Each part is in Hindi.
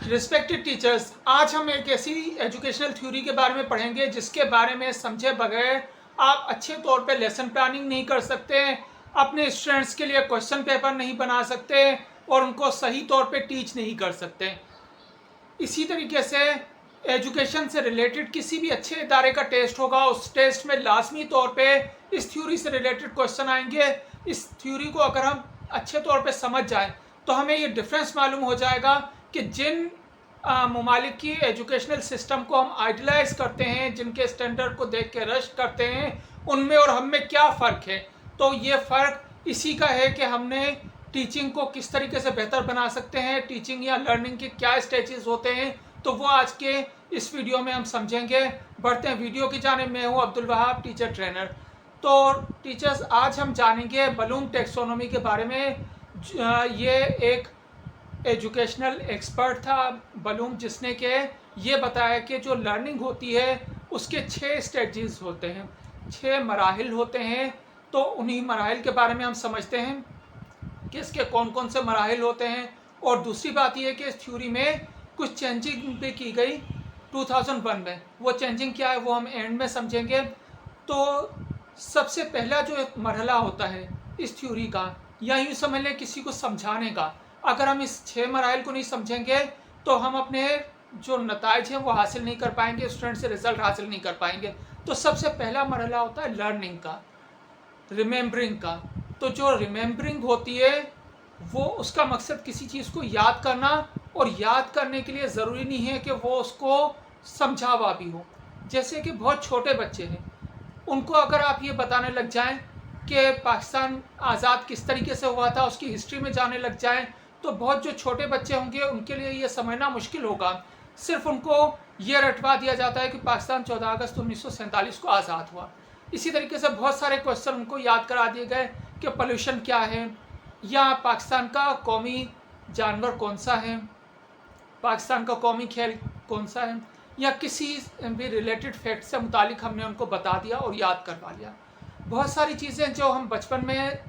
रिस्पेक्टेड टीचर्स, आज हम एक ऐसी एजुकेशनल थ्योरी के बारे में पढ़ेंगे जिसके बारे में समझे बगैर आप अच्छे तौर पे लेसन प्लानिंग नहीं कर सकते, अपने स्टूडेंट्स के लिए क्वेश्चन पेपर नहीं बना सकते और उनको सही तौर पे टीच नहीं कर सकते। इसी तरीके से एजुकेशन से रिलेटेड किसी भी अच्छे इदारे का टेस्ट होगा, उस टेस्ट में लाजमी तौर पे इस थ्योरी से रिलेटेड क्वेश्चन आएंगे। इस थ्योरी को अगर हम अच्छे तौर पे समझ जाएं तो हमें ये डिफरेंस मालूम हो जाएगा कि जिन ममालिक की एजुकेशनल सिस्टम को हम आइडलाइज करते हैं, जिनके स्टैंडर्ड को देख के रश करते हैं, उनमें और हम में क्या फ़र्क है। तो ये फ़र्क इसी का है कि हमने टीचिंग को किस तरीके से बेहतर बना सकते हैं, टीचिंग या लर्निंग के क्या स्टेजेस होते हैं, तो वो आज के इस वीडियो में हम समझेंगे। बढ़ते हैं वीडियो की जानिब। मैं हूँ अब्दुल वहाब, टीचर ट्रेनर। तो टीचर्स, आज हम जानेंगे ब्लूम टैक्सोनॉमी के बारे में। ये एक एजुकेशनल एक्सपर्ट था ब्लूम, जिसने के ये बताया कि जो लर्निंग होती है उसके 6 स्टेजेस होते हैं, 6 मराहिल होते हैं। तो उन्हीं मराहिल के बारे में हम समझते हैं कि इसके कौन कौन से मराहिल होते हैं। और दूसरी बात यह है कि इस थ्योरी में कुछ चेंजिंग भी की गई 2001 में। वो चेंजिंग क्या है वो हम एंड में समझेंगे। तो सबसे पहला जो मरहला होता है इस थ्योरी का, या यूँ समझ लें किसी को समझाने का, अगर हम इस 6 मराहिल को नहीं समझेंगे तो हम अपने जो नताइज हैं वो हासिल नहीं कर पाएंगे, स्टूडेंट से रिजल्ट हासिल नहीं कर पाएंगे। तो सबसे पहला मरहला होता है लर्निंग का, रिमेम्बरिंग का। तो जो रिमेम्बरिंग होती है वो उसका मकसद किसी चीज़ को याद करना, और याद करने के लिए ज़रूरी नहीं है कि वो उसको समझा हुआ भी हो। जैसे कि बहुत छोटे बच्चे हैं, उनको अगर आप ये बताने लग जाएं कि पाकिस्तान आज़ाद किस तरीके से हुआ था, उसकी हिस्ट्री में जाने लग जाएं, तो बहुत जो छोटे बच्चे होंगे उनके लिए ये समझना मुश्किल होगा। सिर्फ उनको ये रटवा दिया जाता है कि पाकिस्तान 14 अगस्त 1947 को आज़ाद हुआ। इसी तरीके से बहुत सारे क्वेश्चन उनको याद करा दिए गए कि पोल्यूशन क्या है, या पाकिस्तान का कौमी जानवर कौन सा है, पाकिस्तान का कौमी खेल कौन सा है, या किसी भी रिलेटेड फैक्ट से मुतालिक हमने उनको बता दिया और याद करवा लिया। बहुत सारी चीज़ें जो हम बचपन में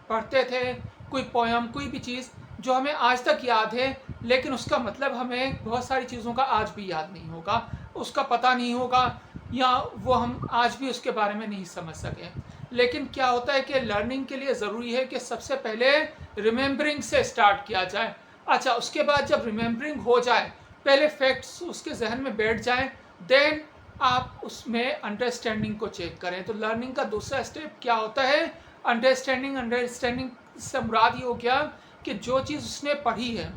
पढ़ते थे, कोई पोयम, कोई भी चीज़ जो हमें आज तक याद है, लेकिन उसका मतलब हमें बहुत सारी चीज़ों का आज भी याद नहीं होगा, उसका पता नहीं होगा, या वो हम आज भी उसके बारे में नहीं समझ सके। लेकिन क्या होता है कि लर्निंग के लिए ज़रूरी है कि सबसे पहले रिमेम्बरिंग से स्टार्ट किया जाए। अच्छा, उसके बाद जब रिमेम्बरिंग हो जाए, पहले फैक्ट्स उसके जहन में बैठ जाएं, देन आप उसमें अंडरस्टैंडिंग को चेक करें। तो लर्निंग का दूसरा स्टेप क्या होता है, अंडरस्टैंडिंग। अंडरस्टैंडिंग से मुराद ये हो गया कि जो चीज़ उसने पढ़ी है,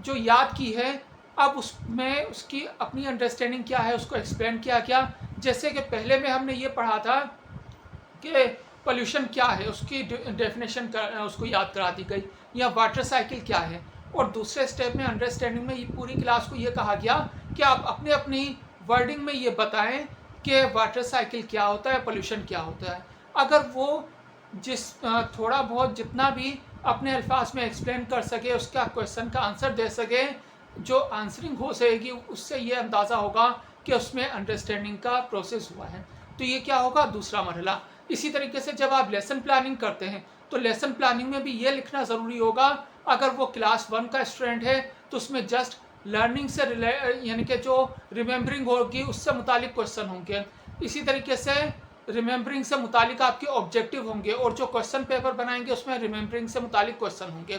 जो याद की है, अब उसमें उसकी अपनी अंडरस्टैंडिंग क्या है, उसको एक्सप्लेन किया गया। जैसे कि पहले में हमने ये पढ़ा था कि पोल्यूशन क्या है, उसकी डेफिनेशन उसको याद करा दी गई, या वाटर साइकिल क्या है। और दूसरे स्टेप में अंडरस्टैंडिंग में ये पूरी क्लास को ये कहा गया कि आप अपने अपनी वर्डिंग में ये बताएं कि वाटर साइकिल क्या होता है, पोल्यूशन क्या होता है। अगर वो थोड़ा बहुत जितना भी अपने अल्फाज में एक्सप्लेन कर सके, उसका क्वेश्चन का आंसर दे सके, जो आंसरिंग हो सकेगी, उससे ये अंदाज़ा होगा कि उसमें अंडरस्टैंडिंग का प्रोसेस हुआ है। तो ये क्या होगा, दूसरा मरहला। इसी तरीके से जब आप लेसन प्लानिंग करते हैं तो लेसन प्लानिंग में भी ये लिखना ज़रूरी होगा, अगर वो क्लास 1 का स्टूडेंट है तो उसमें जस्ट लर्निंग से यानी कि जो रिमेम्बरिंग होगी उससे मुतालिक क्वेश्चन होंगे। इसी तरीके से रिमेम्बरिंग से मुतालिक आपके ऑब्जेक्टिव होंगे, और जो क्वेश्चन पेपर बनाएंगे उसमें रिमेम्बरिंग से मुतालिक क्वेश्चन होंगे।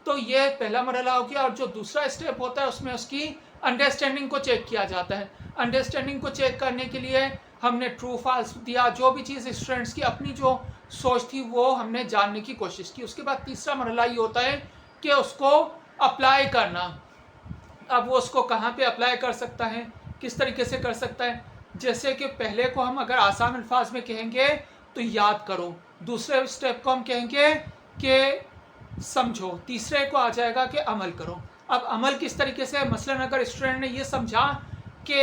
तो ये पहला मरहला हो गया। और जो दूसरा स्टेप होता है उसमें उसकी अंडरस्टैंडिंग को चेक किया जाता है। अंडरस्टैंडिंग को चेक करने के लिए हमने ट्रू फॉल्स दिया, जो भी चीज़ स्टूडेंट्स की अपनी जो सोच थी वो हमने जानने की कोशिश की। उसके बाद तीसरा मरहला ये होता है कि उसको अप्लाई करना। अब वो उसको कहाँ पे अप्लाई कर सकता है, किस तरीके से कर सकता है। जैसे कि पहले को हम अगर आसान अल्फाज में कहेंगे तो याद करो, दूसरे स्टेप को हम कहेंगे कि समझो, तीसरे को आ जाएगा कि अमल करो। अब अमल किस तरीके से, मसलन अगर स्टूडेंट ने ये समझा कि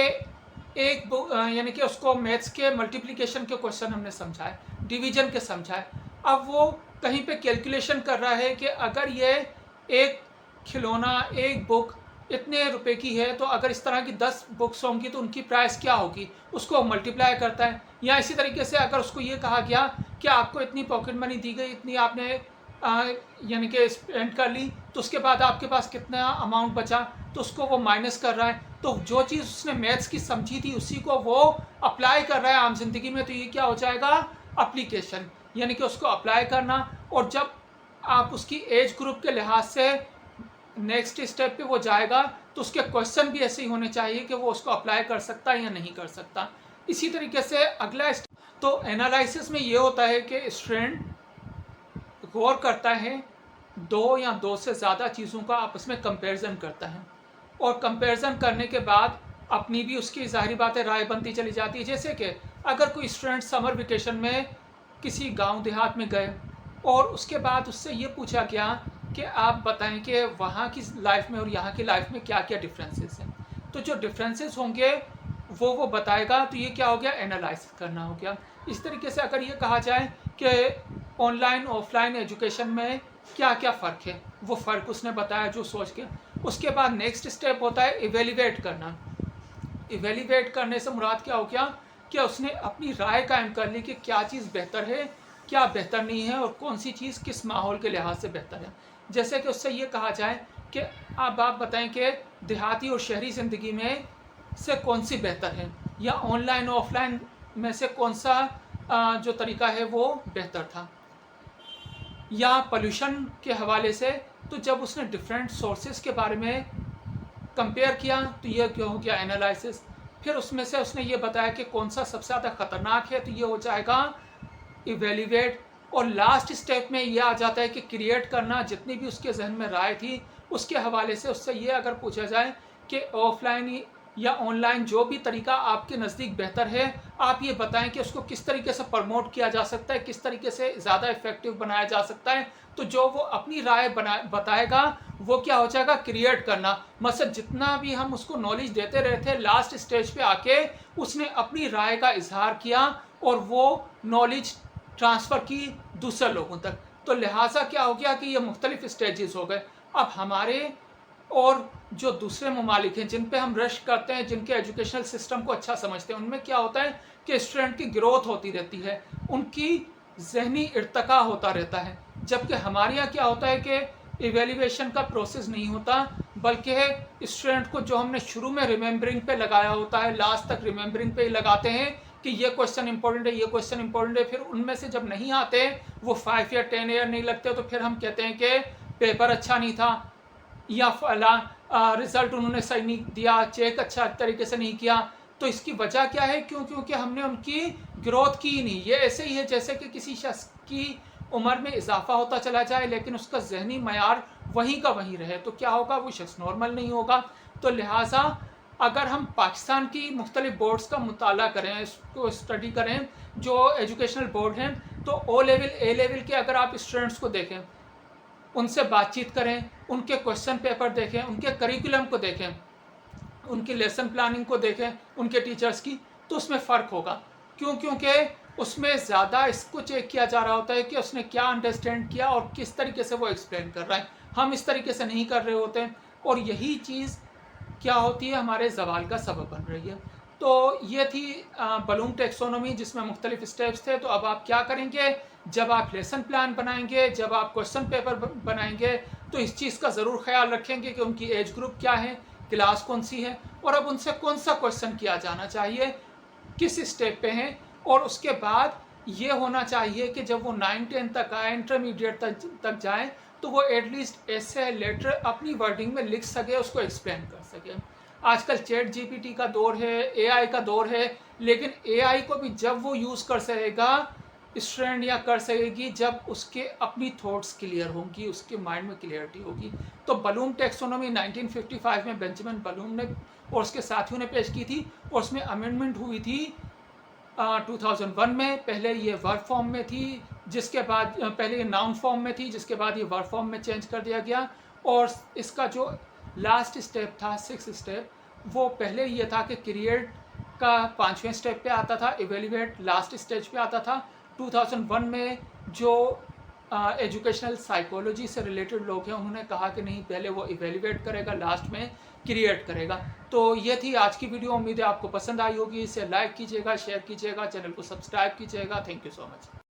एक यानी कि उसको मैथ्स के मल्टीप्लिकेशन के क्वेश्चन हमने समझाए, डिवीजन के समझाए, अब वो कहीं पे कैलकुलेशन कर रहा है कि अगर ये एक खिलौना, एक बुक इतने रुपए की है, तो अगर इस तरह की 10 बुक्स होंगी तो उनकी प्राइस क्या होगी, उसको मल्टीप्लाई करता है। या इसी तरीके से अगर उसको ये कहा गया कि आपको इतनी पॉकेट मनी दी गई, इतनी आपने यानी कि स्पेंड कर ली, तो उसके बाद आपके पास कितना अमाउंट बचा, तो उसको वो माइनस कर रहा है। तो जो चीज़ उसने मैथ्स की समझी थी उसी को वो अप्लाई कर रहा है आम जिंदगी में, तो ये क्या हो जाएगा, अप्लीकेशन, यानी कि उसको अप्लाई करना। और जब आप उसकी एज ग्रुप के लिहाज से नेक्स्ट स्टेप पे वो जाएगा, तो उसके क्वेश्चन भी ऐसे ही होने चाहिए कि वो उसको अप्लाई कर सकता है या नहीं कर सकता। इसी तरीके से अगला तो एनालिसिस में ये होता है कि स्टूडेंट गौर करता है, दो या दो से ज़्यादा चीज़ों का आपस में कंपैरिजन करता है, और कंपैरिजन करने के बाद अपनी भी उसकी ज़ाहिर बात है राय बनती चली जाती है। जैसे कि अगर कोई स्टूडेंट समर वेकेशन में किसी गांव देहात में गए और उसके बाद उससे ये पूछा गया कि आप बताएं कि वहाँ की लाइफ में और यहाँ की लाइफ में क्या क्या डिफरेंसेस हैं, तो जो डिफरेंसेस होंगे वो बताएगा। तो ये क्या हो गया, एनालाइसिस करना हो गया। इस तरीके से अगर ये कहा जाए कि ऑनलाइन ऑफलाइन एजुकेशन में क्या क्या फ़र्क है, वो फ़र्क उसने बताया जो सोच के। उसके बाद नेक्स्ट स्टेप होता है इवेल्युएट करना। इवेल्युएट करने से मुराद क्या हो गया कि उसने अपनी राय कायम कर ली कि क्या चीज़ बेहतर है, क्या बेहतर नहीं है, और कौन सी चीज़ किस माहौल के लिहाज से बेहतर है। जैसे कि उससे ये कहा जाए कि आप बताएं कि देहाती और शहरी ज़िंदगी में से कौन सी बेहतर है, या ऑनलाइन और ऑफलाइन में से कौन सा जो तरीका है वो बेहतर था, या पोल्यूशन के हवाले से। तो जब उसने डिफरेंट सोर्सेज के बारे में कंपेयर किया, तो ये क्या हो गया, एनालिसिस। फिर उसमें से उसने ये बताया कि कौन सा सबसे ज़्यादा ख़तरनाक है, तो ये हो जाएगा इवेल्युएट। और लास्ट स्टेप में ये आ जाता है कि क्रिएट करना। जितनी भी उसके जहन में राय थी उसके हवाले से उससे ये अगर पूछा जाए कि ऑफलाइन या ऑनलाइन जो भी तरीका आपके नज़दीक बेहतर है, आप ये बताएं कि उसको किस तरीके से प्रमोट किया जा सकता है, किस तरीके से ज़्यादा इफेक्टिव बनाया जा सकता है। तो जो वो अपनी राय बताएगा वो क्या हो जाएगा, क्रिएट करना। मतलब जितना भी हम उसको नॉलेज देते रहे थे, लास्ट स्टेज पे आके उसने अपनी राय का इजहार किया और वो नॉलेज ट्रांसफ़र की दूसरे लोगों तक। तो लिहाजा क्या हो गया कि ये मुख्तलिफ स्टेजेस हो गए। अब हमारे और जो दूसरे ममालिक हैं जिन पे हम रश करते हैं, जिनके एजुकेशनल सिस्टम को अच्छा समझते हैं, उनमें क्या होता है कि स्टूडेंट की ग्रोथ होती रहती है, उनकी जहनी इर्तका होता रहता है। जबकि हमारे यहाँ क्या होता है कि इवेल्युएशन का प्रोसेस नहीं होता, बल्कि स्टूडेंट को जो हमने शुरू में रिमेंबरिंग पे लगाया होता है, लास्ट तक रिमेंबरिंग पे ही लगाते हैं कि ये क्वेश्चन इंपॉर्टेंट है, ये क्वेश्चन इंपॉर्टेंट है। फिर उनमें से जब नहीं आते, वो 5 या 10 ईयर नहीं लगते, तो फिर हम कहते हैं कि पेपर अच्छा नहीं था, या फला रिज़ल्ट उन्होंने सही नहीं दिया, चेक अच्छा तरीके से नहीं किया। तो इसकी वजह क्या है, क्योंकि हमने उनकी ग्रोथ की ही नहीं। ये ऐसे ही है जैसे कि किसी शख्स की उम्र में इजाफा होता चला जाए लेकिन उसका जहनी मयार वहीं का वहीं रहे, तो क्या होगा, वो शख्स नॉर्मल नहीं होगा। तो लिहाजा अगर हम पाकिस्तान की मुख्तलिफ बोर्ड्स का मुताला करें, इसको स्टडी करें, जो एजुकेशनल बोर्ड हैं, तो ओ लेवल ए लेवल के अगर आप स्टूडेंट्स को देखें, उनसे बातचीत करें, उनके क्वेश्चन पेपर देखें, उनके करिकुलम को देखें, उनकी लेसन प्लानिंग को देखें, उनके टीचर्स की, तो उसमें फ़र्क होगा। क्योंकि उसमें ज़्यादा इसको चेक किया जा रहा होता है कि उसने क्या अंडरस्टैंड किया और किस तरीके से वो एक्सप्लेन कर रहा है। हम इस तरीके से नहीं कर रहे होते हैं, और यही चीज़ क्या होती है, हमारे जवाल का सबब बन रही है। तो ये थी बलूम टेक्सोनोमी, जिसमें मुख्तलिफ स्टेप्स थे। तो अब आप क्या करेंगे, जब आप लेसन प्लान बनाएंगे, जब आप क्वेश्चन पेपर बनाएंगे, तो इस चीज़ का ज़रूर ख्याल रखेंगे कि उनकी एज ग्रुप क्या है, क्लास कौन सी है, और अब उनसे कौन सा क्वेश्चन किया जाना चाहिए, किस स्टेप पे हैं। और उसके बाद ये होना चाहिए कि जब वो 9-10 तक आए, इंटरमीडिएट तक जाएँ, तो वो एटलीस्ट ऐसे लेटर अपनी वर्डिंग में लिख सके, उसको एक्सप्लेन कर सके। आजकल चैट जीपीटी का दौर है, एआई का दौर है, लेकिन एआई को भी जब वो यूज़ कर सकेगा स्टूडेंट, या कर सकेगी जब उसके अपनी थॉट्स क्लियर होंगी, उसके माइंड में क्लियरिटी होगी। तो बलूम टेक्सोनोमी 1955 में बेंजामिन बलूम ने और उसके साथियों ने पेश की थी, और उसमें अमेंडमेंट हुई थी 2001 में। पहले ये वर्ब फॉर्म में थी, जिसके बाद पहले ये नाउन फॉर्म में थी, जिसके बाद ये वर्ब फॉर्म में चेंज कर दिया गया। और इसका जो लास्ट स्टेप था, 6th स्टेप, वो पहले ये था कि क्रिएट का 5वें स्टेप पे आता था, इवेल्युएट लास्ट स्टेज पे आता था। 2001 में जो एजुकेशनल साइकोलॉजी से रिलेटेड लोग हैं, उन्होंने कहा कि नहीं, पहले वो इवेल्युएट करेगा, लास्ट में क्रिएट करेगा। तो ये थी आज की वीडियो। उम्मीद है आपको पसंद आई होगी। इसे लाइक कीजिएगा, शेयर कीजिएगा, चैनल को सब्सक्राइब कीजिएगा। Thank you so much.